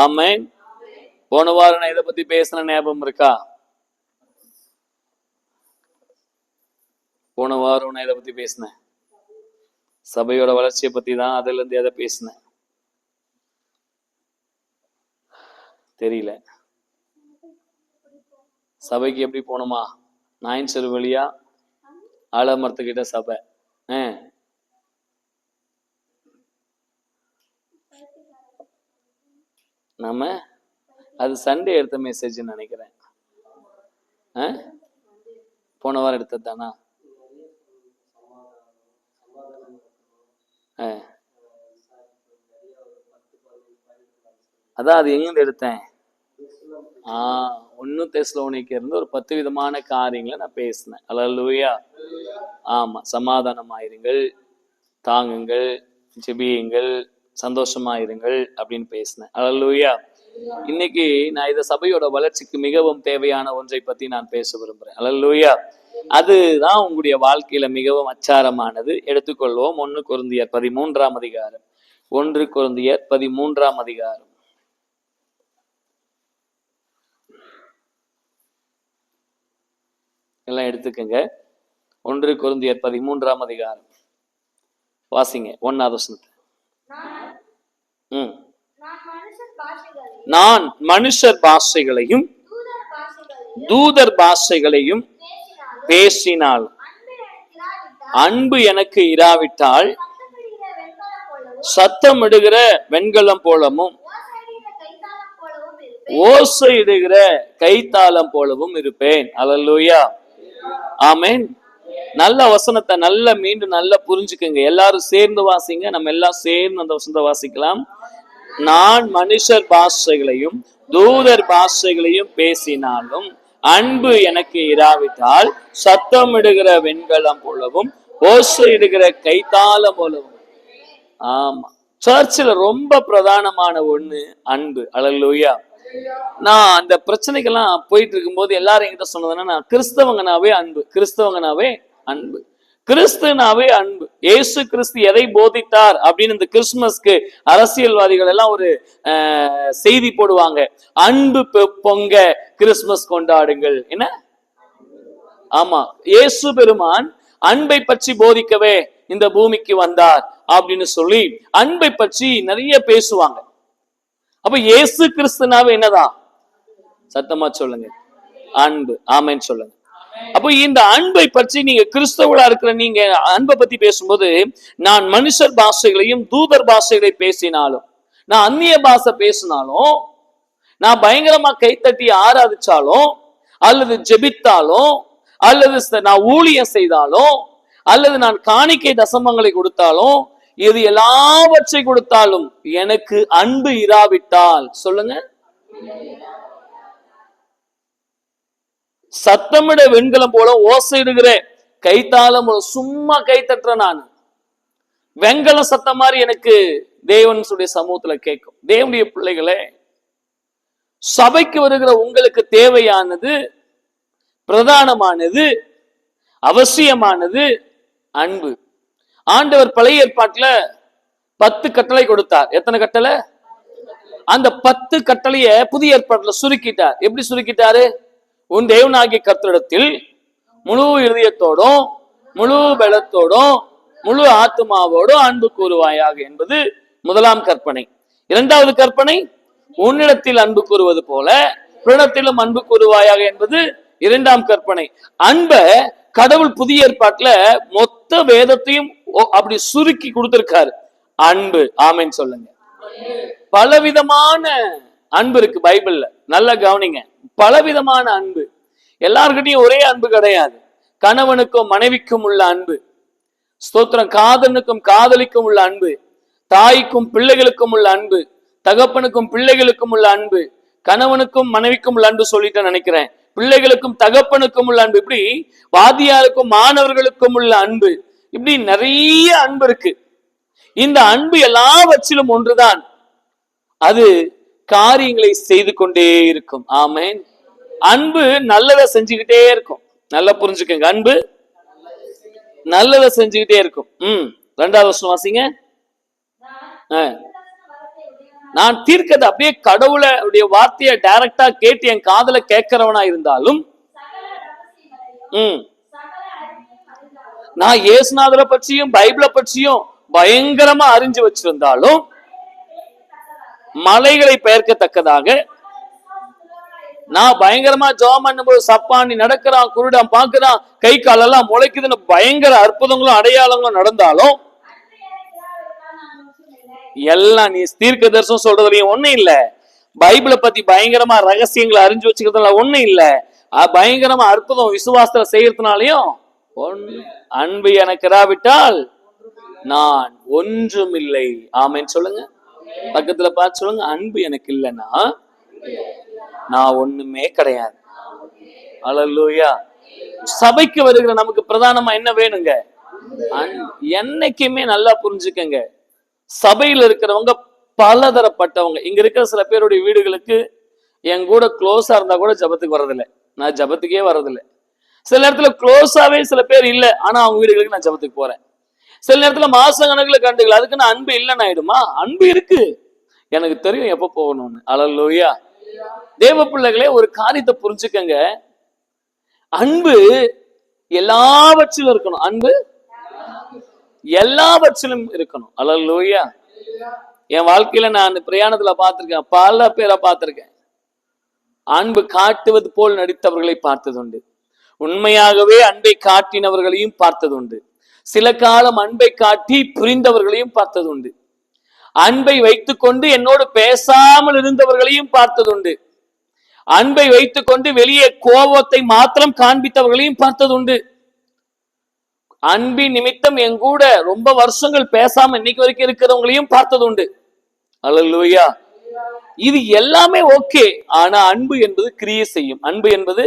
ஆமென். போன வாரம் நான் இதை பத்தி பேசின ஞாபகம் இருக்கா? போன வாரம் நான் இதை பத்தி பேசினேன். சபையோட வளர்ச்சியை பத்தி தான். அதுல இருந்து எதை பேசினேன் தெரியல. சபைக்கு எப்படி போனோமா? நாயின் செரு வழியா ஆலமரத்துக்கிட்ட சபை. நம்ம அது சண்டே எடுத்த மெசேஜ் நினைக்கிறேன். போன வாரம் எடுத்தது தானா? அதான் அது எங்க எடுத்தேன்? 1 தெசலோனிக்கேயர் இருந்து ஒரு 10 விதமான காரியங்களை நான் பேசினேன். அல்லேலூயா. ஆமா, சமாதானமாயிருங்கள், தாங்குங்கள், ஜெபியுங்கள், சந்தோஷமாயிருங்கள் அப்படின்னு பேசினேன். அல்லேலூயா. இன்னைக்கு நான் இதை சபையோட வளர்ச்சிக்கு மிகவும் தேவையான ஒன்றை பத்தி நான் பேச விரும்புறேன். அல்லேலூயா. அதுதான் உங்களுடைய வாழ்க்கையில மிகவும் அச்சாரமானது. எடுத்துக்கொள்வோம். 1 கொரிந்தியர் 13ஆம் அதிகாரம். 1 கொரிந்தியர் 13ஆம் அதிகாரம். எல்லாம் எடுத்துக்கங்க. 1 கொரிந்தியர் 13ஆம் அதிகாரம் வாசிங்க. 1வது வசனத்தை. நான் மனுஷர் பாஷைகளையும் தூதர் பாஷைகளையும் பேசினால் அன்பு எனக்கு இராவிட்டால் சத்தமிடுகிற வெண்கலம் போலவும் ஓசையிடுகிற கைத்தாளம் போலவும் இருப்பேன். அல்லேலூயா. ஆமென். நல்ல வசனத்தை நல்ல மீண்டும் நல்லா புரிஞ்சுக்குங்க. எல்லாரும் சேர்ந்து வாசிங்க. நம்ம எல்லாம் சேர்ந்து அந்த வசனத்தை வாசிக்கலாம். நான் மனுஷர் பாஷைகளையும் தூதர் பாஷைகளையும் பேசினாலும் அன்பு எனக்கு இராவிட்டால் சத்தமிடுகிற வெண்கலம் போலவும் ஓசையிடுகிற கைத்தாளம் போலவும். ஆமா, சர்ச்சில் ரொம்ப பிரதானமான ஒண்ணு அன்பு. அல்லேலூயா. நான் அந்த பிரச்சனைக்கெல்லாம் போயிட்டு இருக்கும்போது எல்லாரும் என்கிட்ட சொன்னதுன்னா, நான் கிறிஸ்தவங்கனாவே அன்பு, கிறிஸ்தவங்கனாவே அன்பு, கிறிஸ்துனாவே அன்பு. இயேசு கிறிஸ்து எதை போதித்தார் அப்படின்னு இந்த கிறிஸ்துமஸ்க்கு அரசியல்வாதிகள் எல்லாம் ஒரு செய்தி போடுவாங்க. அன்பு பொங்க கிறிஸ்துமஸ் கொண்டாடுங்கள். என்ன? ஆமா, இயேசு பெருமான் அன்பை பற்றி போதிக்கவே இந்த பூமிக்கு வந்தார் அப்படின்னு சொல்லி அன்பை பற்றி நிறைய பேசுவாங்க. அப்ப இயேசு கிறிஸ்துனாவே என்னதான்? சத்தமா சொல்லுங்க, அன்பு. ஆமென் சொல்லுங்க. அப்போ இந்த அன்பை பற்றி நீங்க கிறிஸ்தவர்களா இருக்கிற நீங்க அன்பை பத்தி பேசும்போது, நான் மனுஷர் பாஷைகளையும் தூதர் பாஷைகளை பேசினாலும், நான் அந்நிய பாஷை பேசினாலும், நான் பயங்கரமா கைத்தட்டி ஆராதிச்சாலும், அல்லது ஜெபித்தாலும், அல்லது நான் ஊழியம் செய்தாலும், அல்லது நான் காணிக்கை தசமங்களை கொடுத்தாலும், இது எல்லாவற்றை கொடுத்தாலும் எனக்கு அன்பு இராவிட்டால், சொல்லுங்க, சத்தமிட வெண்கலம் போல ஓசையிடுகிற கைத்தாளம் போல, சும்மா கை தட்டுற நான் வெண்கலம் சத்தம் மாதிரி எனக்கு தேவனுடைய சமூகத்துல கேட்கும். தேவனுடைய பிள்ளைகளே, சபைக்கு வருகிற உங்களுக்கு தேவையானது, பிரதானமானது, அவசியமானது அன்பு. ஆண்டவர் பழைய ஏற்பாட்டுல 10 கட்டளை கொடுத்தார். எத்தனை கட்டளை? அந்த 10 கட்டளைய புதிய ஏற்பாட்டுல சுருக்கிட்டார். எப்படி சுருக்கிட்டாரு? உன் தேவனாகிய கர்த்தரிடத்தில் முழு இருதயத்தோடும் முழு பலத்தோடும் முழு ஆத்மாவோடும் அன்பு கூறுவாயாக என்பது முதலாம் கற்பனை. 2வது கற்பனை, உன்னிடத்தில் அன்பு கூறுவது போல பிறனிடத்திலும் அன்பு கூறுவாயாக என்பது 2ஆம் கற்பனை. அன்பை கடவுள் புதிய ஏற்பாட்டுல மொத்த வேதத்தையும் அப்படி சுருக்கி கொடுத்திருக்காரு. அன்பு. ஆமென் சொல்லுங்க. பலவிதமான அன்பு இருக்கு பைபிள்ல. நல்லா கவனிங்க. பலவிதமான அன்பு. எல்லார்கிட்டையும் ஒரே அன்பு கிடையாது. கணவனுக்கும் மனைவிக்கும் உள்ள அன்பு, ஸ்தோத்திரம், காதலனுக்கும் காதலிக்கும் உள்ள அன்பு, தாய்க்கும் பிள்ளைகளுக்கும் உள்ள அன்பு, தகப்பனுக்கும் பிள்ளைகளுக்கும் உள்ள அன்பு, கணவனுக்கும் மனைவிக்கும் உள்ள அன்பு சொல்லிட்டு நினைக்கிறேன், பிள்ளைகளுக்கும் தகப்பனுக்கும் உள்ள அன்பு, இப்படி வாதியாருக்கும் மாணவர்களுக்கும் உள்ள அன்பு, இப்படி நிறைய அன்பு இருக்கு. இந்த அன்பு எல்லாவற்றிலும் ஒன்றுதான், அது காரியங்களை செய்து கொண்டே இருக்கும். ஆமென். அன்பு நல்லதை செஞ்சுக்கிட்டே இருக்கும். நல்லா புரிஞ்சுக்கங்க, அன்பு நல்லதை செஞ்சுக்கிட்டே இருக்கும். 2வது வசனம் வாசிங்க. நான் தீர்க்கதை அப்படியே கடவுளுடைய வார்த்தையை டைரக்டா கேட்டு என் காதுல கேட்கிறவனா இருந்தாலும், நான் இயேசுநாதரை பற்றியும் பைபிளை பற்றியும் பயங்கரமா அறிஞ்சு வச்சிருந்தாலும், மலைகளை பெயர்க்கத்தக்கதாக நான் பயங்கரமா ஜெபம் பண்ணும்போது சப்பானி நடக்கிறான், குருடான் பாக்குறான், கை காலெல்லாம் முளைக்குதுன்னு பயங்கர அற்புதங்களும் அடையாளங்களும் நடந்தாலும், எல்லாம் நீ தீர்க்க தரிசனம் சொல்றதுலயும் ஒண்ணும் இல்ல, பைபிளை பத்தி பயங்கரமா ரகசியங்களை அறிஞ்சு வச்சுக்கிறதுல ஒண்ணும் இல்ல, பயங்கரமா அற்புதம் விசுவாசத்துல செய்யறதுனாலையும் அன்பு எனக்கு இராவிட்டால் நான் ஒன்றும் இல்லை. ஆமென் சொல்லுங்க. பக்கத்துல பார்த்து சொல்லுங்க, அன்பு எனக்கு இல்லைன்னா நான் ஒண்ணுமே கிடையாது. அல்லேலூயா. சபைக்கு வருகிற நமக்கு பிரதானமா என்ன வேணுங்க? என்னைக்குமே நல்லா புரிஞ்சுக்கங்க, சபையில் இருக்கிறவங்க பலதரப்பட்டவங்க. இங்க இருக்கிற சில பேருடைய வீடுகளுக்கு என் கூட க்ளோஸா இருந்தா கூட ஜபத்துக்கு வர்றதில்லை, நான் ஜபத்துக்கே வர்றதில்லை. சில நேரத்துல க்ளோஸாவே சில பேர் இல்லை, ஆனா அவங்க வீடுகளுக்கு நான் ஜபத்துக்கு போறேன். சில நேரத்துல மாச கணக்குல கண்டுகள், அதுக்கு நான் அன்பு இல்லைன்னு ஆயிடுமா? அன்பு இருக்கு, எனக்கு தெரியும் எப்ப போகணும்னு. அல்லேலூயா. தேவ பிள்ளைகளே, ஒரு காரியத்தை புரிஞ்சுக்கங்க, அன்பு எல்லாவற்றிலும் இருக்கணும். அன்பு எல்லாவற்றிலும் இருக்கணும். அல்லேலூயா. என் வாழ்க்கையில நான் பிரயாணத்துல பார்த்திருக்கேன், பல பேரை பார்த்திருக்கேன். அன்பு காட்டுவது போல் நடித்தவர்களை பார்த்ததுண்டு, உண்மையாகவே அன்பை காட்டினவர்களையும் பார்த்ததுண்டு, சில காலம் அன்பை காட்டி புரிந்தவர்களையும் பார்த்ததுண்டு, அன்பை வைத்துக்கொண்டு என்னோடு பேசாமல் இருந்தவர்களையும் பார்த்ததுண்டு, அன்பை வைத்துக்கொண்டு வெளியே கோபத்தை மாத்திரம் காண்பித்தவர்களையும் பார்த்ததுண்டு, அன்பின் நிமித்தம் என் கூட ரொம்ப வருஷங்கள் பேசாம இன்னைக்கு வரைக்கும் இருக்கிறவங்களையும் பார்த்ததுண்டு. அல்லேலூயா. இது எல்லாமே ஓகே, ஆனா அன்பு என்பது கிரியை செய்யும். அன்பு என்பது,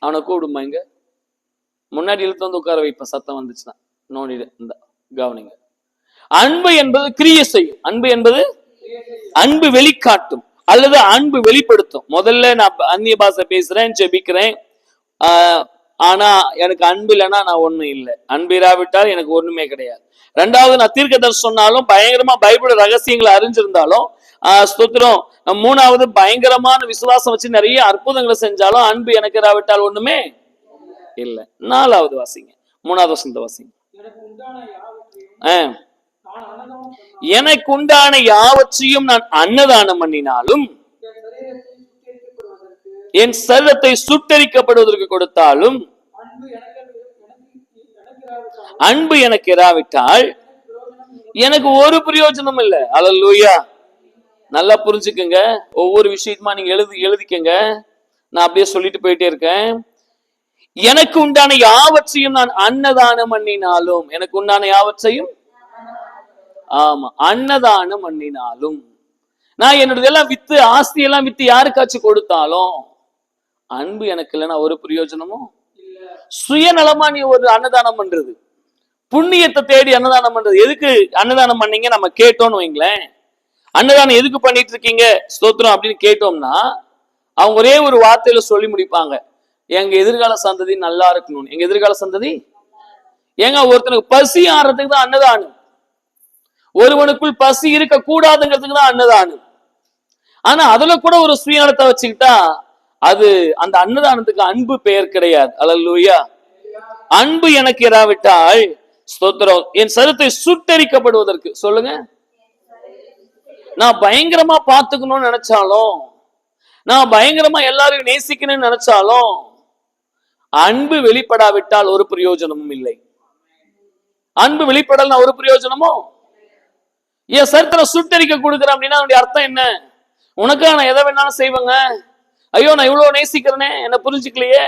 அவனை கூடுமா, இங்க முன்னாடி இழுத்து வந்து உட்கார வைப்ப, சத்தம் வந்துச்சுன்னா நோண்டிடு, இந்த கவனிங்க. அன்பு என்பது கிரியை செய்யும். அன்பு என்பது அன்பு வெளிக்காட்டும் அல்லது அன்பு வெளிப்படுத்தும். முதல்ல நான் அந்நிய பாஷை பேசுறேன், ஜெபிக்கிறேன், ஆனா எனக்கு அன்பு இல்லைன்னா நான் ஒண்ணும் இல்லை, அன்பு இராவிட்டால் எனக்கு ஒண்ணுமே கிடையாது. ரெண்டாவது, நான் தீர்க்கதரிசனம் சொன்னாலும் பயங்கரமா பைபிள் ரகசியங்களை அறிஞ்சிருந்தாலும் ஸ்தோத்திரம். மூணாவது, பயங்கரமான விசுவாசம் வச்சு நிறைய அற்புதங்களை செஞ்சாலும் அன்பு எனக்கு இராவிட்டால் ஒண்ணுமே இல்லை. நாலாவது வாசிங்க, மூணாவது வசனத்தை வாசிங்க. எனக்கு உண்டான யாவற்றையும் நான் அன்னதானம் பண்ணினாலும், என் சரீரத்தை சுட்டரிக்கப்படுவதற்கு கொடுத்தாலும், அன்பு எனக்கு இராவிட்டால் எனக்கு ஒரு பிரயோஜனம் இல்லை. அல்லேலூயா. நல்லா புரிஞ்சுக்குங்க, ஒவ்வொரு விஷயமா நீங்க எழுதிக்கங்க. நான் அப்படியே சொல்லிட்டு போயிட்டே இருக்கேன். எனக்கு உண்டான யாவற்றையும் நான் அன்னதானம் பண்ணினாலும், எனக்கு உண்டான யாவற்றையும், ஆமா, அன்னதானம் பண்ணினாலும், நான் என்னோடதெல்லாம் வித்து ஆஸ்தியெல்லாம் வித்து யாருக்காச்சும் கொடுத்தாலும், அன்பு எனக்கு இல்லைன்னா ஒரு பிரயோஜனமும். சுயநலமா நீ ஒரு அன்னதானம் பண்றது, புண்ணியத்தை தேடி அன்னதானம் பண்றது. எதுக்கு அன்னதானம் பண்ணீங்க நம்ம கேட்டோம்னு வைங்களேன், அன்னதானம் எதுக்கு பண்ணிட்டு இருக்கீங்க ஸ்தோத்திரம் அப்படின்னு கேட்டோம்னா, அவங்க ஒரே ஒரு வார்த்தையில சொல்லி முடிப்பாங்க, எங்க எதிர்கால சந்ததி நல்லா இருக்கணும். எங்க எதிர்கால சந்ததி ஏங்க, ஒருத்தனுக்கு பசி ஆறதுக்கு தான் அன்னதானம், ஒருவனுக்குள் பசி இருக்க கூடாதுங்கிறதுக்கு தான் அன்னதானம். ஆனா அதுல கூட ஒரு சுயநலத்தை வச்சுக்கிட்டா அது அந்த அன்னதானத்துக்கு அன்பு பெயர் கிடையாது. அல்லேலூயா. அன்பு எனக்கு இராவிட்டால் ஸ்தோத்திரம், என் சரீரத்தை சுட்டரிக்கப்படுவதற்கு, சொல்லுங்க, நான் பயங்கரமா பார்த்துக்கணும்னு நினைச்சாலும், நான் பயங்கரமா எல்லாரையும் நேசிக்கணும்னு நினைச்சாலும், அன்பு வெளிப்படாவிட்டால் ஒரு பிரயோஜனமும் இல்லை. அன்பு வெளிப்படலாம் ஒரு பிரயோஜனமும். என் சரீரத்தை சுட்டரிக்க கொடுக்குறேன் அப்படின்னா அதனுடைய அர்த்தம் என்ன? உனக்கா நான் எதை வேணாலும் செய்வேங்க, ஐயோ நான் இவ்வளவு நேசிக்கிறேனே என்ன புரிஞ்சுக்கலையே,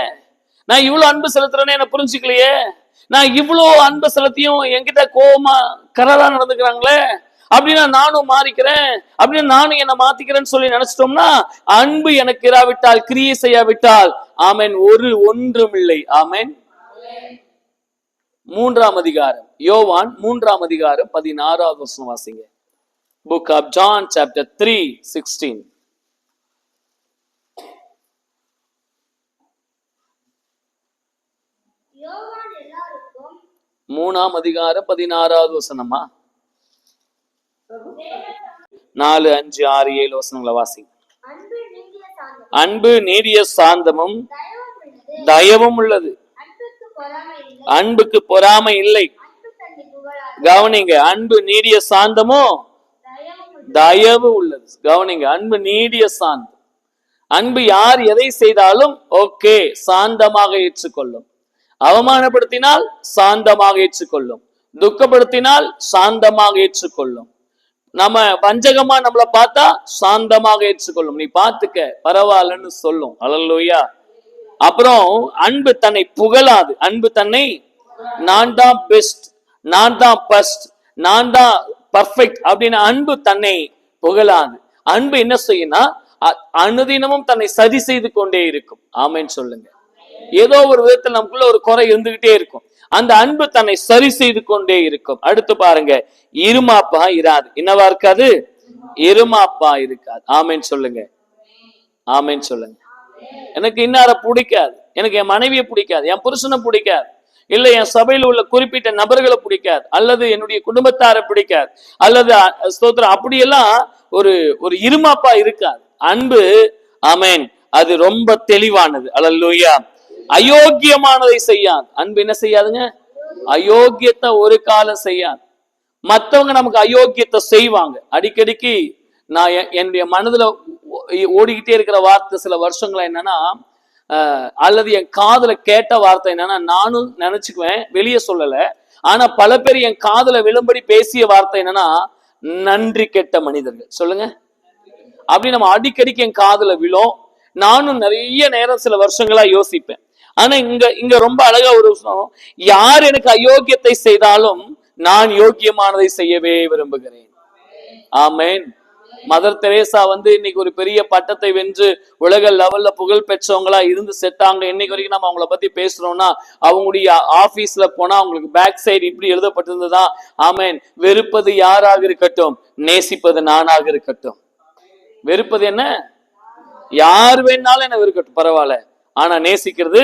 நான் இவ்வளவு அன்பு செலுத்துறேனே என்ன புரிஞ்சுக்கலையே, நான் இவ்வளவு அன்பு செலுத்தியும் என்கிட்ட கோபமா கரரா நடந்துக்கிறாங்களே, அப்படின்னா நானும் மாறிக்கிறேன், அப்படின்னு நானும் என்ன மாத்திக்கிறேன்னு சொல்லி நினைச்சிட்டோம்னா, அன்பு எனக்கு இராவிட்டால், கிரியை செய்யாவிட்டால், ஆமென், ஒன்றும் இல்லை. ஆமென். 3ஆம் அதிகாரம், யோவான் 3ஆம் அதிகாரம் 16வது வசனம் வாசிங்க. Book of John chapter 3:16. 3ஆம் அதிகாரம் 16வது வசனமா? 4, 5, 6, 7 வசனங்களை வாசிங்க. அன்பு நீடிய சாந்தமும் தயவும் உள்ளது, அன்புக்கு பொறாமை இல்லை. கவனிங்க, அன்பு நீடிய சாந்தமோ தயவு உள்ளது. கவனிங்க, அன்பு நீடிய சாந்தம். அன்பு யார் எதை செய்தாலும் ஓகே சாந்தமாக ஏற்றுக்கொள்ளும். அவமானப்படுத்தினால் சாந்தமாக ஏற்றுக்கொள்ளும், துக்கப்படுத்தினால் சாந்தமாக ஏற்றுக்கொள்ளும், நம்ம வஞ்சகமா நம்மளை பார்த்தா சாந்தமாக ஏற்றுக்கொள்ளும். நீ பாத்துக்க பரவாயில்லன்னு சொல்லும். அல்லேலூயா. அப்புறம் அன்பு தன்னை புகழாது. அன்பு தன்னை நான் தான் பெஸ்ட், நான் தான் ஃபர்ஸ்ட், நான் தான் பர்ஃபெக்ட் அப்படின்னு அன்பு தன்னை புகழாது. அன்பு என்ன செய்யும்னா அனுதினமும் தன்னை சரி செய்து கொண்டே இருக்கும். ஆமென் சொல்லுங்க. ஏதோ ஒரு விதத்தில் நமக்குள்ள ஒரு குறை இருந்துகிட்டே இருக்கும். அந்த அன்பு தன்னை சரி செய்து கொண்டே இருக்கும். அடுத்து பாருங்க, இருமாப்பா இராது. என்னவா இருக்காது? இருமாப்பா இருக்காது. ஆமென் சொல்லுங்க. ஆமென் சொல்லுங்க. எனக்கு இன்னார பிடிக்காது, எனக்கு என் மனைவியை பிடிக்காது, என் புருஷனை பிடிக்காது, இல்ல என் சபையில் உள்ள குறிப்பிட்ட நபர்களை பிடிக்காது, அல்லது என்னுடைய குடும்பத்தாரை பிடிக்காது, அல்லது ஸ்தோத்திரம் அப்படியெல்லாம் ஒரு ஒரு இருமாப்பா இருக்காது. அன்பு ஆமென் அது ரொம்ப தெளிவானது. அல்லேலூயா. அயோக்கியமானதை செய்யாது. அன்பு என்ன செய்யாதுங்க? அயோக்கியத்தை ஒரு காலம் செய்யாது. மற்றவங்க நமக்கு அயோக்கியத்தை செய்வாங்க. அடிக்கடிக்கு நான் என்னுடைய மனதுல ஓடிக்கிட்டே இருக்கிற வார்த்தை சில வருஷங்களா என்னன்னா, அல்லது என் காதுல கேட்ட வார்த்தை என்னன்னா, நானும் நினைச்சுக்குவேன், வெளியே சொல்லல, ஆனா பல பேர் என் காதுல விழும்படி பேசிய வார்த்தை என்னன்னா, நன்றி கெட்ட மனிதர்கள். சொல்லுங்க. அப்படி நம்ம அடிக்கடிக்கு என் காதுல விழும். நானும் நிறைய நேரம் சில வருஷங்களா யோசிப்பேன். ஆனா இங்க ரொம்ப அழகா ஒரு விஷயம், யார் எனக்கு அயோக்கியத்தை செய்தாலும் நான் யோக்கியமானதை செய்யவே விரும்புகிறேன். ஆமென். மதர் தெரேசா இன்னைக்கு ஒரு பெரிய பட்டத்தை வென்று உலக லெவல்ல புகழ் பெற்றவங்களா இருந்து செத்தாங்க. இன்னைக்கு வரைக்கும் நம்ம அவங்கள பத்தி பேசுறோம்னா, அவங்களுடைய ஆபீஸ்ல போனா அவங்களுக்கு பேக் சைடு இப்படி எழுதப்பட்டிருந்ததா, ஆமென், வெறுப்பது யாராக இருக்கட்டும், நேசிப்பது நானாக இருக்கட்டும். வெறுப்பது என்ன? யார் வேணாலும் என்ன வெறுக்கட்டும், பரவாயில்ல, ஆனா நேசிக்கிறது.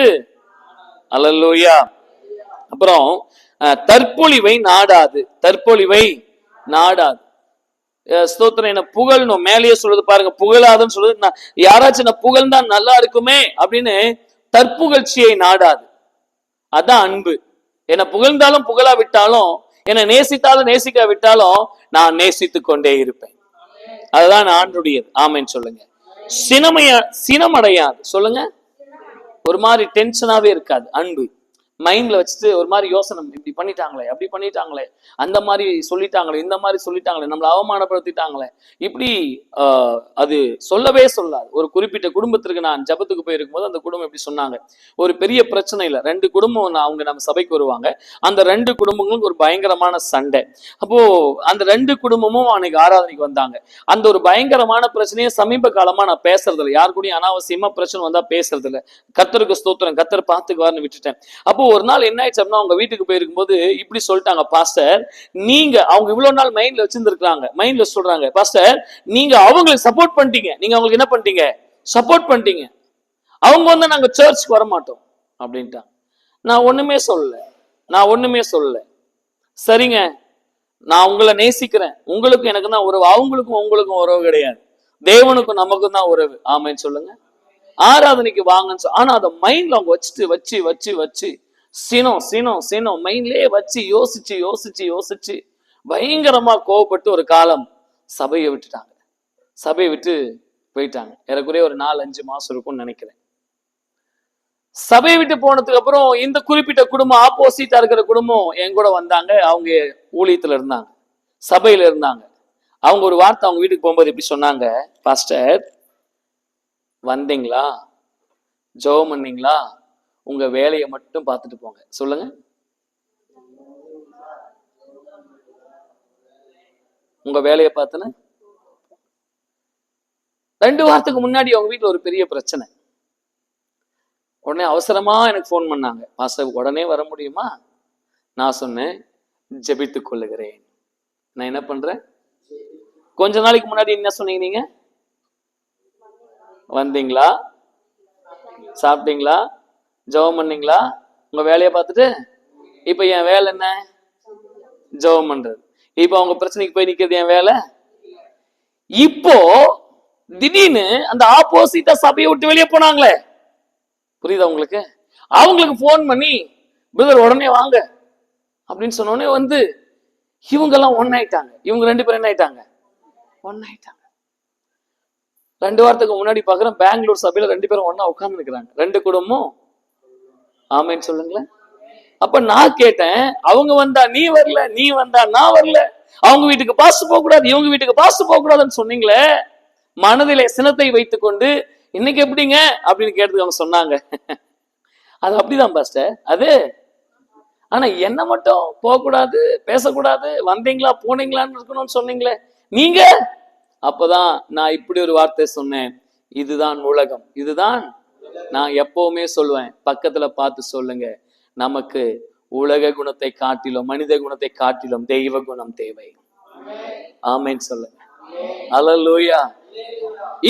அல்லேலூயா. அப்புறம் தற்பொழிவை நாடாது. தற்பொழிவை நாடாது. ஸ்தோத்திரம். என்ன புகழணும், மேலேயே சொல்றது பாருங்க, புகழாதுன்னு சொல்றது. யாராச்சும் நான் புகழ்ந்தா நல்லா இருக்குமே அப்படின்னு தற்புகழ்ச்சியை நாடாது. அதான் அன்பு. என்னை புகழ்ந்தாலும் புகழா விட்டாலும், என்னை நேசித்தாலும் நேசிக்க விட்டாலும் நான் நேசித்து கொண்டே இருப்பேன். அதுதான் ஆண்டுடையது. ஆமென் சொல்லுங்க. சினமடையாது. சொல்லுங்க. ஒரு மாதிரி டென்ஷனாவே இருக்காது. அன்பு மைண்ட்ல வச்சுட்டு ஒரு மாதிரி யோசனை, இப்படி பண்ணிட்டாங்களே, அப்படி பண்ணிட்டாங்களே, அந்த மாதிரி சொல்லிட்டாங்களே, இந்த மாதிரி சொல்லிட்டாங்களே, நம்மளை அவமானப்படுத்திட்டாங்களே, இப்படி அது சொல்லவே சொல்லாது. ஒரு குறிப்பிட்ட குடும்பத்திற்கு நான் ஜபத்துக்கு போயிருக்கும் போது அந்த குடும்பம் எப்படி சொன்னாங்க, ஒரு பெரிய பிரச்சனை இல்லை, 2 குடும்பம் அவங்க நம்ம சபைக்கு வருவாங்க, அந்த 2 குடும்பங்களும் ஒரு பயங்கரமான சண்டை. அப்போ அந்த 2 குடும்பமும் அன்னைக்கு ஆராதனைக்கு வந்தாங்க. அந்த ஒரு பயங்கரமான பிரச்சனையை சமீப காலமா நான் பேசுறது இல்லை, யாரு கூடயும் அனாவசியமா பிரச்சனை வந்தா பேசுறது இல்லை. கர்த்தருக்கு ஸ்தோத்திரம், கர்த்தர் பார்த்துக்குவார்னு விட்டுட்டேன். அப்போ ஒரு நாள் என்ன ஆயிடுச்சு அப்படின்னா, அவங்க வீட்டுக்கு போயிருக்கும் போது இப்படி சொல்லிட்டாங்க, பாஸ்டர் நீங்க, அவங்க இவ்வளவு நாள் மைண்ட்ல வச்சிருந்திருக்காங்க, மைண்ட்ல சொல்றாங்க, பாஸ்டர் நீங்க அவங்களுக்கு சப்போர்ட் பண்ணிட்டீங்க, நீங்க அவங்களுக்கு என்ன பண்ணிட்டீங்க, சப்போர்ட் பண்ணிட்டீங்க, அவங்க நாங்க சர்ச்சுக்கு வர மாட்டோம் அப்படின்ட்டாங்க. நான் ஒண்ணுமே சொல்லல. சரிங்க, நான் உங்களை நேசிக்கிறேன், உங்களுக்கும் எனக்கு தான் உறவு, உங்களுக்கும் உறவு கிடையாது, தேவனுக்கும் நமக்கும் தான் உறவு. ஆமென் சொல்லுங்க. ஆராதனைக்கு வாங்கன்னு ஆனா அதை மைண்ட்ல அவங்க வச்சு சினம் மைண்ட்லயே வச்சு யோசிச்சு பயங்கரமா கோவப்பட்டு ஒரு காலம் சபையை விட்டுட்டாங்க. சபையை விட்டு போயிட்டாங்க. ஏறக்குறைய ஒரு 4-5 மாசம் இருக்கும்னு நினைக்கிறேன். சபையை விட்டு போனதுக்கு அப்புறம் இந்த குறிப்பிட்ட குடும்பம், ஆப்போசிட்டா இருக்கிற குடும்பம் என் கூட வந்தாங்க. அவங்க ஊழியத்துல இருந்தாங்க, சபையில இருந்தாங்க. அவங்க ஒரு வார்த்தை அவங்க வீட்டுக்கு போகும்போது எப்படி சொன்னாங்க, பாஸ்டர் வந்தீங்களா, ஜெபம் பண்ணீங்களா, உங்க வேலையை மட்டும் பார்த்துட்டு போங்க. சொல்லுங்க. உங்க வேலையை பார்த்துன்னு 2 வாரத்துக்கு முன்னாடி அவங்க வீட்டுல ஒரு பெரிய பிரச்சனை. உடனே அவசரமா எனக்கு போன் பண்ணாங்க, பாஸ்டர் உடனே வர முடியுமா? நான் சொன்னேன், ஜெபித்துக் கொள்ளுகிறேன். நான் என்ன பண்றேன்? கொஞ்ச நாளைக்கு முன்னாடி என்ன சொன்னீங்க, நீங்க வந்தீங்களா, சாப்பிட்டீங்களா, ஜெபம் பண்ணீங்களா, உங்க வேலையை பார்த்துட்டு. இப்ப என் வேலை என்ன? ஜெபம் பண்றது. இப்ப அவங்க பிரச்சனைக்கு போய் நிக்கிறது என் வேலை. இப்போ திடீர்னு அந்த ஆப்போசிட்டா சபையை விட்டு வெளியே போனாங்களே, புரியுதா உங்களுக்கு? அவங்களுக்கு போன் பண்ணி பிரதர் உடனே வாங்க அப்படின்னு சொன்னோடனே வந்து இவங்க எல்லாம் ஒன்னாயிட்டாங்க. இவங்க 2 பேரும் என்ன ஆயிட்டாங்க? ஒன்னாயிட்டாங்க. 2 வாரத்துக்கு முன்னாடி பாக்குறேன் பெங்களூர் சபையில 2 பேரும் ஒன்னா உட்கார்ந்து இருக்கிறாங்க. 2 குடும்பமும். ஆமேன்னு சொல்லுங்களேன். அப்ப நான் கேட்டேன், அவங்க வந்தா நீ வரல, நீ வந்தா நான் வரல, அவங்க வீட்டுக்கு பாஸ்ட் போக கூடாது, இவங்க வீட்டுக்கு பாஸ்ட் போக கூடாதுன்னு சொன்னீங்களே, மனதிலே சினத்தை வைத்துக் கொண்டு இன்னைக்கு எப்படிங்க அப்படின்னு கேட்டதுக்கு அவங்க சொன்னாங்க, அது அப்படிதான் பாஸ்டர் அது. ஆனா என்ன மட்டும் போக கூடாது, பேசக்கூடாது, வந்தீங்களா போனீங்களான்னு இருக்கணும்னு சொன்னீங்களே நீங்க. அப்பதான் நான் இப்படி ஒரு வார்த்தை சொன்னேன், இதுதான் உலகம். இதுதான் நான் எப்பவுமே சொல்லுவேன், பக்கத்துல பார்த்து சொல்லுங்க, நமக்கு உலக குணத்தை காட்டிலும் மனித குணத்தை காட்டிலும் தெய்வ குணம் தேவை. ஆமேன்னு சொல்லுங்க. அல்லேலூயா.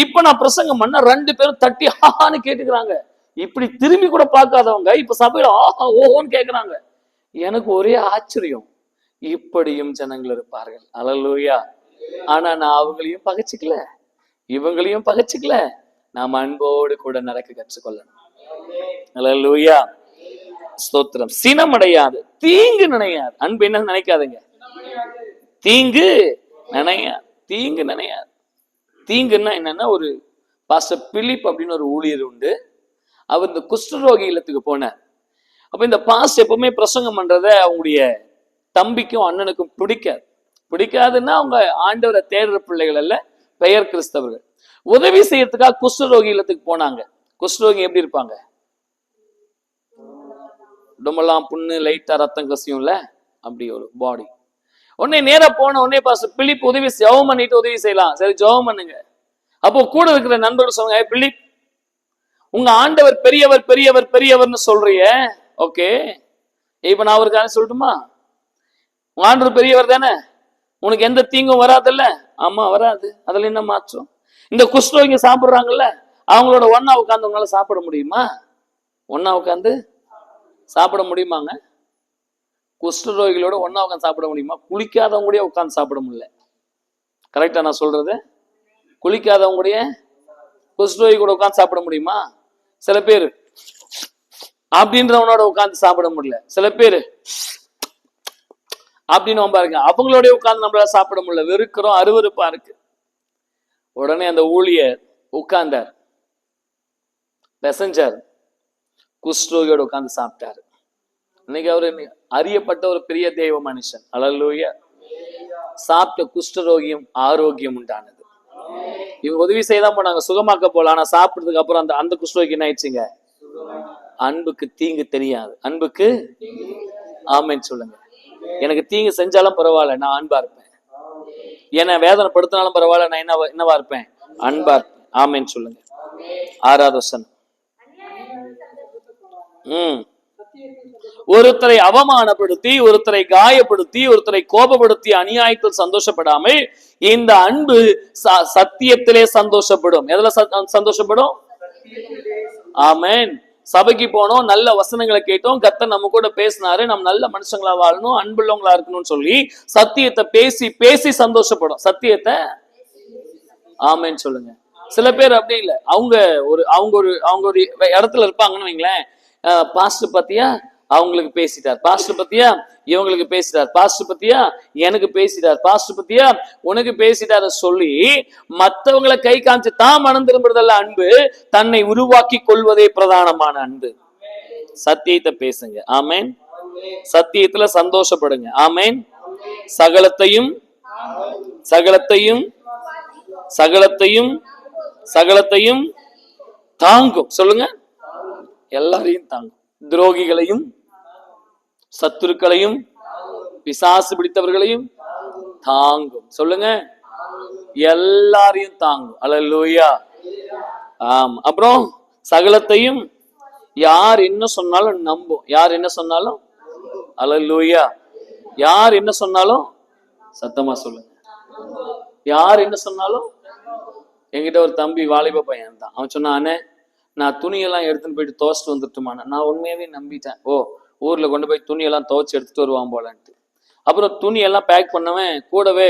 இப்ப நான் பிரசங்கம் பண்ண 2 பேரும் தட்டி ஆஹான்னு கேட்டுக்கிறாங்க. இப்படி திரும்பி கூட பார்க்காதவங்க இப்ப சபையில ஆஹா ஓஹோன்னு கேட்கிறாங்க. எனக்கு ஒரே ஆச்சரியம், இப்படியும் ஜனங்கள் இருப்பார்கள். அல்லேலூயா. ஆனா நான் அவங்களையும் பகைச்சிக்கல, இவங்களையும் பகைச்சிக்கல. நாம் அன்போடு கூட நடக்க கற்றுக்கொள்ளணும். அல்லேலூயா. ஸ்தோத்திரம். சினம் அடையாது, தீங்கு நினையாது. அன்பு என்ன நினைக்காதுங்க? தீங்கு நினையாது. தீங்கு நினையாது. தீங்குன்னா என்னன்னா, ஒரு பாஸ்டர் பிலிப் அப்படின்னு ஒரு ஊழியர் உண்டு. அவர் இந்த குஷ்டரோகி இல்லத்துக்கு போனார். அப்ப இந்த பாஸ்ட் எப்பவுமே பிரசங்கம் பண்றத அவங்களுடைய தம்பிக்கும் அண்ணனுக்கும் பிடிக்காதுன்னா அவங்க ஆண்டவரை தேடுற பிள்ளைகள் அல்ல, பெயர் கிறிஸ்தவர்கள். உதவி செய்யறதுக்காக குஷ்டரோகி இல்லத்துக்கு போனாங்க. குஷ்டரோகி எப்படி இருப்பாங்க? உடம்பெல்லாம் புண்ணு, லைட்டா ரத்தம் கசியும்ல, அப்படி ஒரு பாடி. உடனே நேரா போன உடனே பாஸ்டர் பிலிப் உதவி ஜெபம் பண்ணிட்டு உதவி செய்யலாம், சரி ஜெபம் பண்ணுங்க. அப்போ கூட இருக்கிற நண்பர்கள் சொன்னாங்க, பிலிப் உங்க ஆண்டவர் பெரியவர் பெரியவர் பெரியவர்னு சொல்றிய, ஓகே, இப்ப நான் ஒரு காரணம் சொல்லட்டுமா? உங்க ஆண்டவர் பெரியவர் தானே, உனக்கு எந்த தீங்கும் வராதுல்ல? ஆமா வராது. அதுல என்ன மாற்றம்? இந்த குஷ்டரோகிங்க சாப்பிடுறாங்கல்ல, அவங்களோட ஒன்னா உட்காந்து உங்களால சாப்பிட முடியுமா? ஒன்னா உட்காந்து சாப்பிட முடியுமாங்க? குஷ்டரோகிகளோட ஒன்னா உட்காந்து சாப்பிட முடியுமா? குளிக்காதவங்க கூட உட்காந்து சாப்பிட முடியல. கரெக்டா நான் சொல்றது? குளிக்காதவங்க கூட குஷ்டரோகி கூட உட்காந்து சாப்பிட முடியுமா? சில பேர் அப்படின்றவனோட உட்காந்து சாப்பிட முடியல, சில பேர் அப்படின்னு பாருங்க, அவங்களோட உட்கார்ந்து நம்மளால சாப்பிட முடியல, வெறுக்கிறோம், அருவருப்பா இருக்கு. உடனே அந்த ஊழியர் உட்கார்ந்தார், பெசஞ்சர் குஷ்டரோகியோட உட்கார்ந்து சாப்பிட்டாரு. இன்னைக்கு அவரு அறியப்பட்ட ஒரு பெரிய தெய்வ மனுஷன். அல்லேலூயா. சாப்பிட்ட குஷ்டரோகியும் ஆரோக்கியம் உண்டானது. இவங்க உதவி செய்யதான் போனாங்க, சுகமாக்க போல. ஆனா சாப்பிட்டதுக்கு அப்புறம் அந்த குஷ்டரோகி என்ன ஆயிடுச்சுங்க? அன்புக்கு தீங்கு தெரியாது. அன்புக்கு ஆமேன்னு சொல்லுங்க. எனக்கு தீங்கு செஞ்சாலும் பரவாயில்ல, நான் அன்பா இருப்பேன். என்ன வேதனைப்படுத்தினாலும் பரவாயில்ல, நான் என்னவா இருப்பேன்? அன்பா இருப்பேன். ஆமேன்னு சொல்லுங்க. 6வது வசனம். ஒருத்தரை அவமானப்படுத்தி, ஒருத்தரை காயப்படுத்தி, ஒருத்தரை கோபப்படுத்தி அநியாயத்தில் சந்தோஷப்படாமல் இந்த அன்பு சத்தியத்திலே சந்தோஷப்படும். எதுல சந்தோஷப்படும்? ஆமென். சபைக்கு போனோம், நல்ல வசனங்களை கேட்டோம், கர்த்தர் நம்ம கூட பேசினாரு, நம்ம நல்ல மனுஷங்களா வாழணும், அன்புள்ளவங்களா இருக்கணும்னு சொல்லி சத்தியத்தை பேசி பேசி சந்தோஷப்படும். சத்தியத்தை ஆமென் சொல்லுங்க. சில பேர் அப்படி இல்லை, அவங்க ஒரு இடத்துல இருப்பாங்கன்னு வைங்களேன், பாஸ்டர் பத்தியா அவங்களுக்கு பேசிட்டார், பாஸ்டர் பத்தியா இவங்களுக்கு பேசிட்டார், பாஸ்டர் பத்தியா எனக்கு பேசிட்டார், பாஸ்டர் பத்தியா உனக்கு பேசிட்டார சொல்லி மற்றவங்களை கை காமிச்சு தான் மனம் திரும்புறதல்ல அன்பு, தன்னை உருவாக்கி கொள்வதே பிரதானமான அன்பு. சத்தியத்தை பேசுங்க. ஆமேன். சத்தியத்துல சந்தோஷப்படுங்க. ஆமேன். சகலத்தையும் சகலத்தையும் சகலத்தையும் சகலத்தையும் தாங்கும். சொல்லுங்க. எல்லாரையும் தாங்கும். துரோகிகளையும் சத்துருக்களையும் பிசாசு பிடித்தவர்களையும் தாங்கும். சொல்லுங்க. எல்லாரையும் தாங்கும். அல்லேலூயா. ஆம். அப்புறம் சகலத்தையும் யார் என்ன சொன்னாலும் நம்பும். யார் என்ன சொன்னாலும் அல்லேலூயா. யார் என்ன சொன்னாலும் சத்தமா சொல்லுங்க. யார் என்ன சொன்னாலும். என்கிட்ட ஒரு தம்பி வாலிப பையன் தான், அவன் சொன்னானே, நான் துணியெல்லாம் எடுத்துன்னு போயிட்டு துவைச்சிட்டு வந்துட்டுமான. நான் உண்மையாவே நம்பிட்டேன், ஓ ஊர்ல கொண்டு போய் துணியெல்லாம் துவைச்சு எடுத்துட்டு வருவான் போலன்ட்டு. அப்புறம் துணியெல்லாம் பேக் பண்ணவன் கூடவே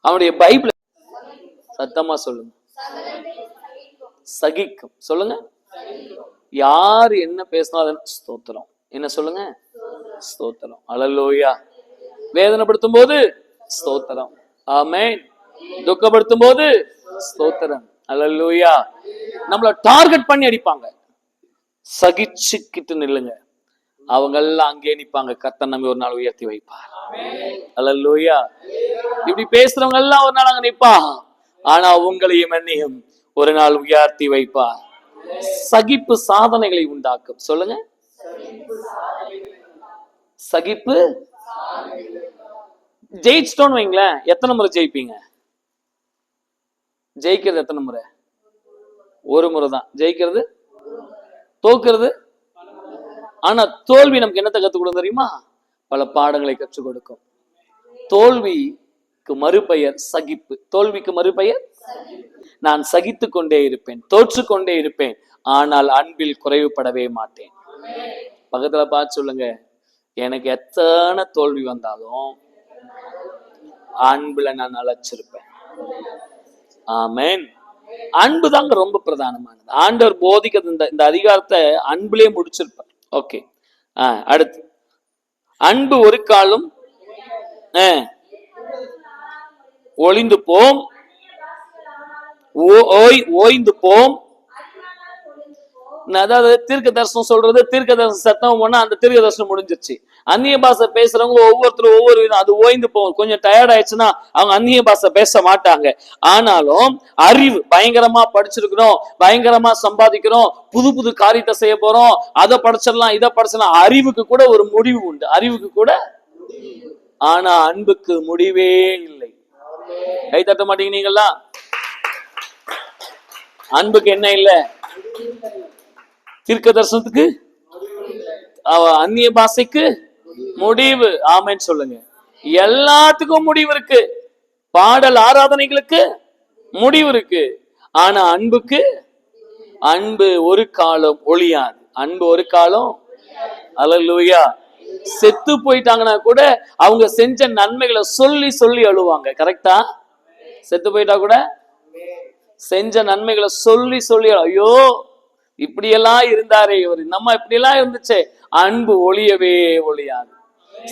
அவனுடைய பைபிள் சத்தமா சொல்லுங்க. சகிக்கும். சொல்லுங்க. யார் என்ன பேசினாலும் ஸ்தோத்திரம். என்ன சொல்லுங்க? ஸ்தோத்திரம். அல்லேலூயா. வேதனைப்படுத்தும் போது ஸ்தோத்திரம். ஆமென். துக்கப்படுத்தும் போது ஸ்தோத்திரம். அல்லேலூயா. நம்மள டார்கெட் பண்ணி அடிப்பாங்க, சகிச்சுக்கிட்டு நில்லுங்க. அவங்க எல்லாம் அங்கே நிப்பாங்க. கர்த்தர் நம்மை ஒரு நாள் உயர்த்தி வைப்பார். அல்லேலூயா. இப்படி பேசுறவங்க எல்லாம் ஒரு நாள் அங்க நிப்பா. ஆனா உங்களையும் என்னையும் ஒரு நாள் உயர்த்தி வைப்பார். சகிப்பு சாதனைகளை உண்டாக்கும். சொல்லுங்க. சகிப்பு. ஜெயிச்சிட்டோன்னு வைங்களேன், எத்தனை முறை ஜெயிப்பீங்க? ஜெயிக்கிறது எத்தனை முறை? ஒரு முறை தான் ஜெயிக்கிறது. தோக்குறது. ஆனா தோல்வி நமக்கு என்னத்தை கத்துக் கொடுக்கும் தெரியுமா? பல பாடங்களை கற்றுக் கொடுக்கும். தோல்விக்கு மறுபெயர் சகிப்பு. தோல்விக்கு மறுபெயர் நான் சகித்து கொண்டே இருப்பேன், தோற்று கொண்டே இருப்பேன், ஆனால் அன்பில் குறைவுபடவே மாட்டேன். பக்கத்துல பார்த்து சொல்லுங்க, எனக்கு எத்தனை தோல்வி வந்தாலும் அன்புல நான் அழைச்சிருப்பேன். ஆமென். அன்பு தாங்க ரொம்ப பிரதானமானது. ஆண்டவர் போதிக்கிறது இந்த அதிகாரத்தை அன்புலயே முடிச்சிருப்பார். ஓகே. அடுத்து, அன்பு ஒரு காலம் ஒளிந்து போம், ஓய்ந்து போம். அதாவது தீர்க்க தரிசனம் சொல்றது, தீர்க்க தரிசனம் சத்தம் போனா அந்த தீர்க்க தரிசனம் முடிஞ்சிருச்சு. அந்நிய பாஷை பேசுறவங்க ஒவ்வொருத்தரும் ஒவ்வொரு விதம், அது ஓய்ந்து போகும். கொஞ்சம் டயர்ட் ஆயிடுச்சுன்னா அவங்க அந்நிய பாஷை பேச மாட்டாங்க. ஆனாலும் அறிவு, பயங்கரமா படிச்சிருக்கிறோம், பயங்கரமா சம்பாதிக்கிறோம், புது புது காரியத்தை செய்ய போறோம், அதை படிச்சிடலாம் இதை படிச்சிடலாம். அறிவுக்கு கூட ஒரு முடிவு உண்டு, அறிவுக்கு கூட. ஆனா அன்புக்கு முடிவே இல்லை. கை தட்ட மாட்டீங்க நீங்களா? அன்புக்கு என்ன இல்லை? தீர்க்க தரிசனத்துக்கு, அந்நிய பாஷைக்கு முடிவு. ஆமென் சொல்லுங்க. எல்லாத்துக்கும் முடிவு இருக்கு. பாடல் ஆராதனைகளுக்கு முடிவு இருக்கு. ஆனா அன்புக்கு, அன்பு ஒரு காலம் ஒளியாது. அன்பு ஒரு காலம். அல்லேலூயா. செத்து போயிட்டாங்கன்னா கூட அவங்க செஞ்ச நன்மைகளை சொல்லி சொல்லி அழுவாங்க. கரெக்டா? செத்து போயிட்டா கூட செஞ்ச நன்மைகளை சொல்லி சொல்லி, ஐயோ இப்படியெல்லாம் இருந்தாரே இவர், நம்ம இப்படியெல்லாம் இருந்துச்சு. அன்பு ஒளியவே ஒளியாது.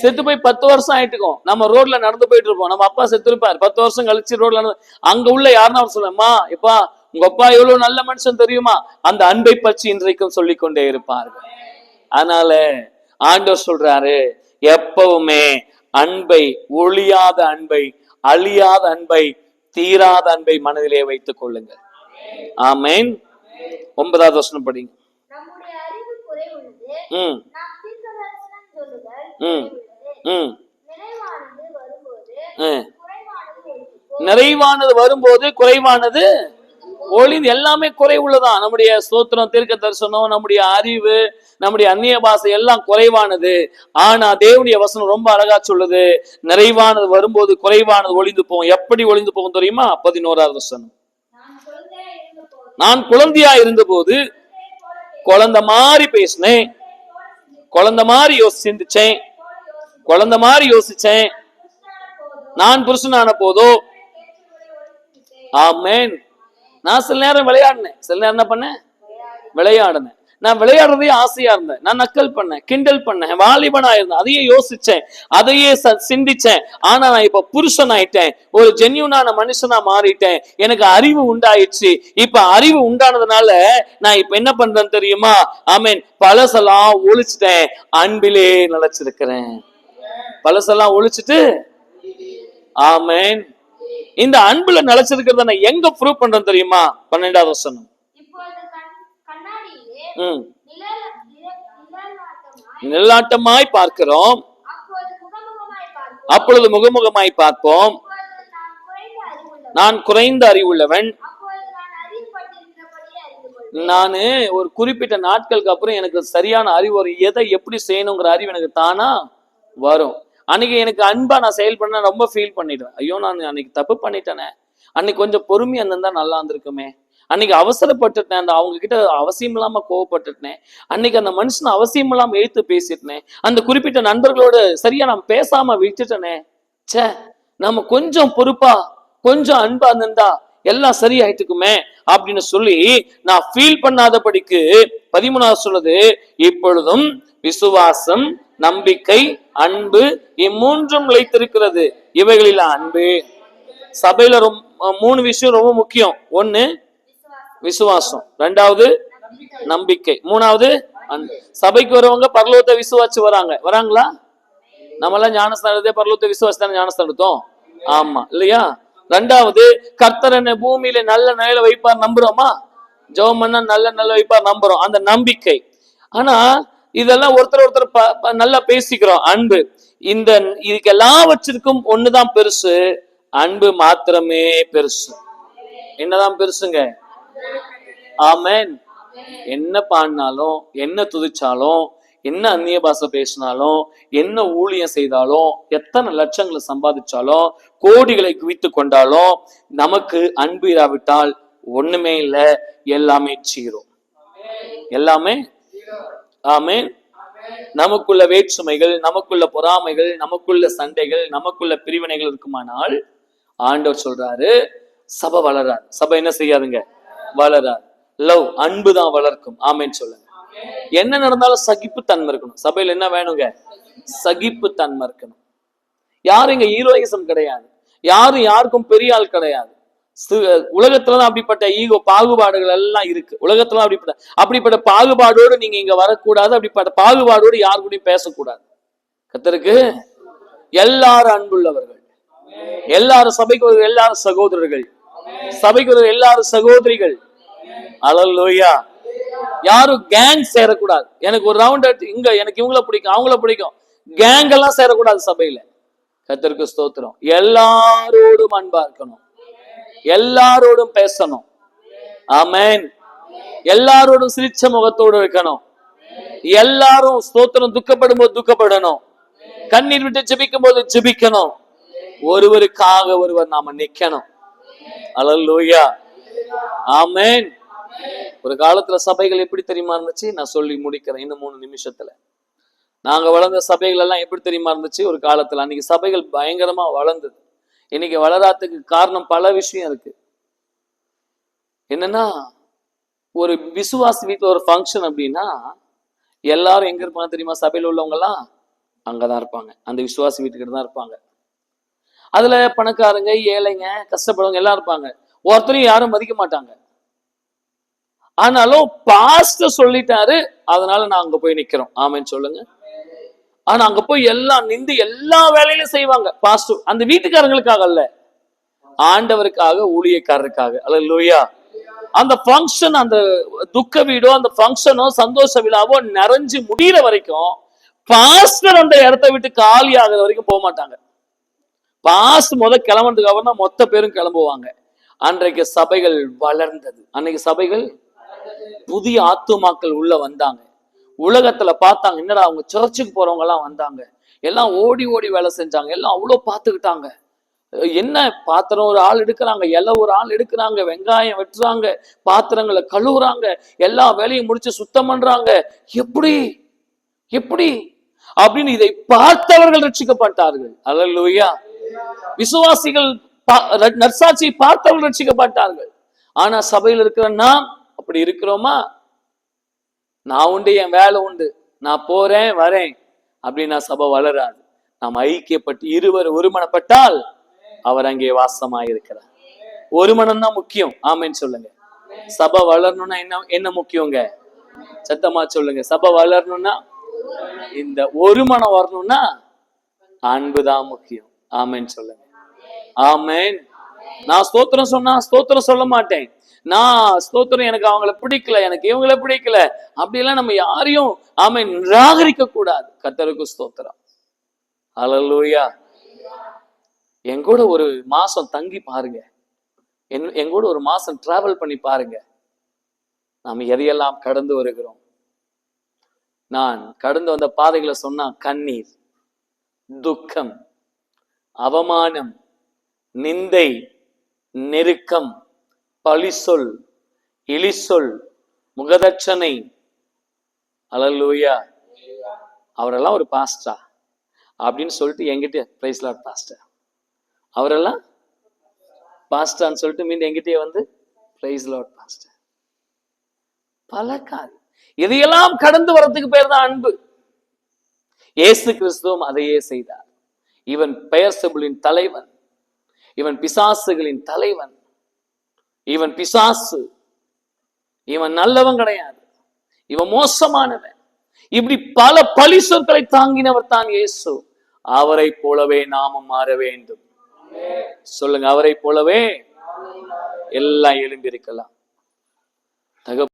செத்து போய் 10 வருஷம் ஆயிட்டுக்கும், நம்ம ரோட்ல நடந்து போயிட்டு இருப்போம், நம்ம அப்பா செத்து இருப்பார், 10 வருஷம் கழிச்சு ரோட்ல அங்க உள்ள யாருன்னா சொல்லுமா, எப்பா உங்க அப்பா எவ்வளவு நல்ல மனுஷன் தெரியுமா? அந்த அன்பை பற்றி இன்றைக்கும் சொல்லிக்கொண்டே இருப்பார்கள். அதனால ஆண்டவர் சொல்றாரு, எப்பவுமே அன்பை, ஒளியாத அன்பை, அழியாத அன்பை, தீராத அன்பை மனதிலே வைத்துக் கொள்ளுங்கள். ஆமென். 9வது வசனம் படிங்க. நிறைவானது வரும்போது குறைவானது ஒளிந்து. எல்லாமே குறைவுள்ளதான். நம்முடைய ஸ்தோத்திரம், தீர்க்க தரிசனம், நம்முடைய அறிவு, நம்முடைய அந்நிய பாஷை எல்லாம் குறைவானது. ஆனா தேவனுடைய வசனம் ரொம்ப அழகா சொல்லுது, நிறைவானது வரும்போது குறைவானது ஒளிந்து போகும். எப்படி ஒளிந்து போகும் தெரியுமா? 11வது வசனம். நான் குழந்தையா இருந்த போது குழந்தை மாதிரி பேசினேன், குழந்தை மாதிரி சிந்திச்சேன், குழந்தை மாதிரி யோசிச்சேன். நான் புருஷனான போதோ, ஆமென், நான் சில நேரம் விளையாடினேன். சில நேரம் என்ன பண்ணேன்? விளையாடினேன். நான் விளையாடுறதே ஆசையா இருந்தேன். நான் நக்கல் பண்ணேன், கிண்டல் பண்ணேன், வாலிபனா இருந்தேன், அதையே யோசிச்சேன், அதையே சிந்திச்சேன். ஆனா நான் இப்ப புருஷன் ஆயிட்டேன், ஒரு ஜென்யூனான மனுஷனா மாறிட்டேன், எனக்கு அறிவு உண்டாயிடுச்சு. இப்ப அறிவு உண்டானதுனால நான் இப்ப என்ன பண்றேன்னு தெரியுமா? ஆமென். பழசெல்லாம் ஒழிச்சிட்டேன், அன்பிலே நிலைச்சிருக்கிறேன். பழசெல்லாம் ஒழிச்சிட்டு, ஆமென், இந்த அன்புல நிலைச்சிருக்கிறத நான் எங்க ப்ரூவ் பண்றேன்னு தெரியுமா? 12வது வசனம். நிழலாட்டமாய் பார்க்கிறோம், அப்பொழுது முகமுகமாய் பார்ப்போம். நான் குறைந்த அறிவுள்ளவன். நானு ஒரு குறிப்பிட்ட நாட்களுக்கு அப்புறம் எனக்கு சரியான அறிவு வரும். எதை எப்படி செய்யணுங்கிற அறிவு எனக்கு தானா வரும். அன்னைக்கு எனக்கு அன்பா நான் செயல்பட ரொம்ப ஃபீல் பண்ணிடுவேன். ஐயோ நான் அன்னைக்கு தப்பு பண்ணிட்டேனே, அன்னைக்கு கொஞ்சம் பொறுமையா இருந்திருந்தா நல்லா இருந்திருக்குமே, அன்னைக்கு அவசரப்பட்டுட்டேன், அந்த அவங்க கிட்ட அவசியம் இல்லாம கோவப்பட்டுட்டேன், அன்னைக்கு அந்த மனுஷன் அவசியம் இல்லாம எழுத்து பேசிட்டேன், அந்த குறிப்பிட்ட நண்பர்களோட சரியா நான் பேசாம விட்டுட்டேனே. சே, நம்ம கொஞ்சம் பொறுப்பா கொஞ்சம் அன்பா இருந்தா எல்லாம் சரியாயிட்டுக்குமே அப்படின்னு சொல்லி நான் ஃபீல் பண்ணாதபடிக்கு 13 சொல்லுது, இப்பொழுதும் விசுவாசம், நம்பிக்கை, அன்பு இம்மூன்றும் நிலைத்திருக்கிறது. இவைகளில் அன்பு. சபையில 3 விஷயம் ரொம்ப முக்கியம். ஒண்ணு விசுவாசம், 2வது நம்பிக்கை, 3வது அன்பு. சபைக்கு வரவங்க பரலோகத்தை விசுவாசி வராங்களா? நம்ம எல்லாம் ஞானஸ்தானத்தை பரலோகத்தை விசுவாசி தானே ஞானஸ்தானம் எடுத்தோம். ஆமா இல்லையா? 2வது கர்த்தர் என்னை பூமியில நல்ல நிலையில வைப்பார் நம்புறோமா? ஜெபம் பண்ணா நல்ல வைப்பார் நம்புறோம், அந்த நம்பிக்கை. ஆனா இதெல்லாம் ஒருத்தர் நல்லா பேசிக்கிறோம். அன்பு. இந்த இதுக்கு எல்லாவற்றிற்கும் ஒண்ணுதான் பெருசு, அன்பு மாத்திரமே பெருசு. என்னதான் பெருசுங்க? ஆமென். என்ன பாடினாலும், என்ன துதிச்சாலும், என்ன அந்நிய பாஷை பேசினாலும், என்ன ஊழியம் செய்தாலும், எத்தனை லட்சங்களை சம்பாதிச்சாலும், கோடிகளை குவித்து கொண்டாலும், நமக்கு அன்பு இராவிட்டால் ஒண்ணுமே இல்லை, எல்லாமே ஜீரோ. எல்லாமே ஆமென். நமக்குள்ள வேற்றுமைகள், நமக்குள்ள பொறாமைகள், நமக்குள்ள சண்டைகள், நமக்குள்ள பிரிவினைகள் இருக்குமானால் ஆண்டவர் சொல்றாரு சபை வளராது. சபை என்ன செய்யாதுங்க? வளராது. லவ், அன்பு தான் வளர்க்கும். ஆமென் சொல்லுங்க. என்ன நடந்தாலும் சகிப்பு தன்மை இருக்கணும். சபையில என்ன வேணுங்க? சகிப்பு தன்மை இருக்கணும். யாரும் இங்க ஹீரோயிசம் கிடையாது, யாரும் யாருக்கும் பெரிய ஆள் கிடையாது. உலகத்துலதான் அப்படிப்பட்ட ஈகோ பாகுபாடுகள் எல்லாம் இருக்கு. உலகத்துல அப்படிப்பட்ட பாகுபாடோடு நீங்க இங்க வரக்கூடாது. அப்படிப்பட்ட பாகுபாடோடு யாரு கூடயும் பேசக்கூடாது. கர்த்தருக்கு எல்லாரும் அன்புள்ளவர்கள், எல்லாரும் சபைக்கு ஒரு எல்லாரும் சகோதரர்கள், சபைக்கு ஒரு எல்லாரும் சகோதரிகள். அல்லேலூயா. யாரும் கேங் சேரக்கூடாது. எனக்கு ஒரு ரவுண்ட் இங்க எனக்கு இவங்கள பிடிக்கும் அவங்கள பிடிக்கும், கேங் எல்லாம் சேரக்கூடாது சபையில. கர்த்தருக்கு ஸ்தோத்திரம். எல்லாரோடும் அன்பா இருக்கணும், எல்லாரோடும் பேசணும். ஆமென். எல்லாரோடும் சிரிச்ச முகத்தோடு இருக்கணும். எல்லாரும் ஸ்தோத்திரம் துக்கப்படும் போது துக்கப்படணும், கண்ணீர் விட்டு ஜெபிக்கும் போது ஜெபிக்கணும். ஒருவருக்காக ஒருவர் நாம நிக்கணும். அல்லேலூயா. ஆமென். ஒரு காலத்துல சபைகள் எப்படி தெரியுமா இருந்துச்சு? நான் சொல்லி முடிக்கிறேன் இன்னும் 3 நிமிஷத்துல. நாங்க வளர்ந்த சபைகள் எல்லாம் எப்படி தெரியுமா இருந்துச்சு ஒரு காலத்துல? அன்னைக்கு சபைகள் பயங்கரமா வளர்ந்தது. இன்னைக்கு வளராதுக்கு காரணம் பல விஷயம் இருக்கு. என்னன்னா, ஒரு விசுவாசி வீட்டுல ஒரு ஃபங்க்ஷன் அப்படின்னா எல்லாரும் எங்க இருப்பாங்க தெரியுமா? சபையில உள்ளவங்க எல்லாம் அங்கதான் இருப்பாங்க, அந்த விசுவாசி வீட்டுக்கிட்ட தான் இருப்பாங்க. அதுல பணக்காரங்க, ஏழைங்க, கஷ்டப்படுறவங்க எல்லாம் இருப்பாங்க. ஒருத்தரையும் யாரும் மதிக்க மாட்டாங்க. ஆனாலும் பாஸ்டர் சொல்லிட்டாரு, அதனால நான் அங்க போய் நிக்கிறோம். ஆமென் சொல்லுங்க. ஆனா அங்க போய் எல்லாம் நின்று எல்லா வேலையிலும் செய்வாங்க. பாஸ்டர் அந்த வீட்டுக்காரங்களுக்காக அல்ல, ஆண்டவருக்காக, ஊழியக்காரருக்காக. அல்லேலூயா. அந்த ஃபங்க்ஷன், அந்த துக்க வீடோ அந்த ஃபங்க்ஷனோ சந்தோஷ விழாவோ நிறைஞ்சு முடிகிற வரைக்கும் பாஸ்டர் அந்த இடத்தை விட்டு காலி ஆகிற வரைக்கும் போக மாட்டாங்க. பாஸ்டர் கிளம்புறதுக்கு அப்புறம் தான் மொத்த பேரும் கிளம்புவாங்க. அன்றைக்கு சபைகள் வளர்ந்தது. அன்னைக்கு சபைகள் புதிய ஆத்துமாக்கள் உள்ள வந்தாங்க. உலகத்துல பார்த்தாங்க, என்னடா அவங்க சர்ச்சுக்கு போறவங்க எல்லாம் வந்தாங்க, எல்லாம் ஓடி ஓடி வேலை செஞ்சாங்க, எல்லாம் அவ்வளவு பார்த்துக்கிட்டாங்க. என்ன பாத்திரம் ஒரு ஆள் எடுக்கிறாங்க, இலை ஒரு ஆள் எடுக்கிறாங்க, வெங்காயம் வெட்டுறாங்க, பாத்திரங்களை கழுவுறாங்க, எல்லா வேலையும் முடிச்சு சுத்தம் பண்றாங்க. எப்படி எப்படி அப்படின்னு இதை பார்த்தவர்கள் ரட்சிக்கப்பட்டார்கள். அல்லேலூயா. விசுவாசிகள் நற்சாட்சியை பார்த்தவர்கள் ரட்சிக்கப்பட்டார்கள். ஆனா சபையில் இருக்கிறன்னா அப்படி இருக்கிறோமா? நான் உண்டு, என் வேலை உண்டு, நான் போறேன் வரேன் அப்படின்னா சபை வளராது. நாம் ஐக்கியப்பட்டு இருவர் ஒருமனப்பட்டால் அவர் அங்கே வாசமாயிருக்கிறார். ஒரு மனம் தான் முக்கியம். ஆமென் சொல்லுங்க. சபை வளரணும்னா என்ன என்ன முக்கியங்க? சத்தமா சொல்லுங்க. சபை வளரணும்னா, இந்த ஒரு மனம் வரணும்னா அன்புதான் முக்கியம். ஆமென் சொல்லுங்க. ஆமென். நான் ஸ்தோத்திரம் சொன்னா ஸ்தோத்திரம் சொல்ல மாட்டேன். நான் ஸ்தோத்திரம் எனக்கு அவங்கள பிடிக்கல, எனக்கு இவங்கள பிடிக்கல, அப்படியெல்லாம் நம்ம யாரையும் ஆமென் நிராகரிக்க கூடாது. கர்த்தருக்கு ஸ்தோத்திரம். அல்லேலூயா. எங்கூட ஒரு மாசம் தங்கி பாருங்க, எங்கூட ஒரு மாசம் டிராவல் பண்ணி பாருங்க, நாம் எதையெல்லாம் கடந்து வருகிறோம். நான் கடந்து வந்த பாதைகளை சொன்னா கண்ணீர், துக்கம், அவமானம், நிந்தை, நெருக்கம், பழிசொல், இழிசொல், முகதட்சணை. அல்லேலூயா. அவரெல்லாம் ஒரு பாஸ்டரா அப்படின்னு சொல்லிட்டு என்கிட்ட பிரைஸ் லார்ட் பாஸ்டர், அவரெல்லாம் பாஸ்டான்னு சொல்லிட்டு மீண்டும் எங்கிட்டயே வந்து பிரைஸ் லார்ட் பாஸ்டர். பல காரியம் இதையெல்லாம் கடந்து வரதுக்கு பேர் தான் அன்பு. இயேசு கிறிஸ்துவும் அதையே செய்தார். இவன் பெயர்செபுலின் தலைவன், இவன் பிசாசுகளின் தலைவன், இவன் பிசாசு, இவன் நல்லவன் கிடையாது, இவன் மோசமானவன், இப்படி பல பழி சொற்களை தாங்கினவர் தான் இயேசு. அவரை போலவே நாமும் மாற வேண்டும். சொல்லுங்க, அவரை போலவே எல்லாம் எழும்பியிருக்கலாம்.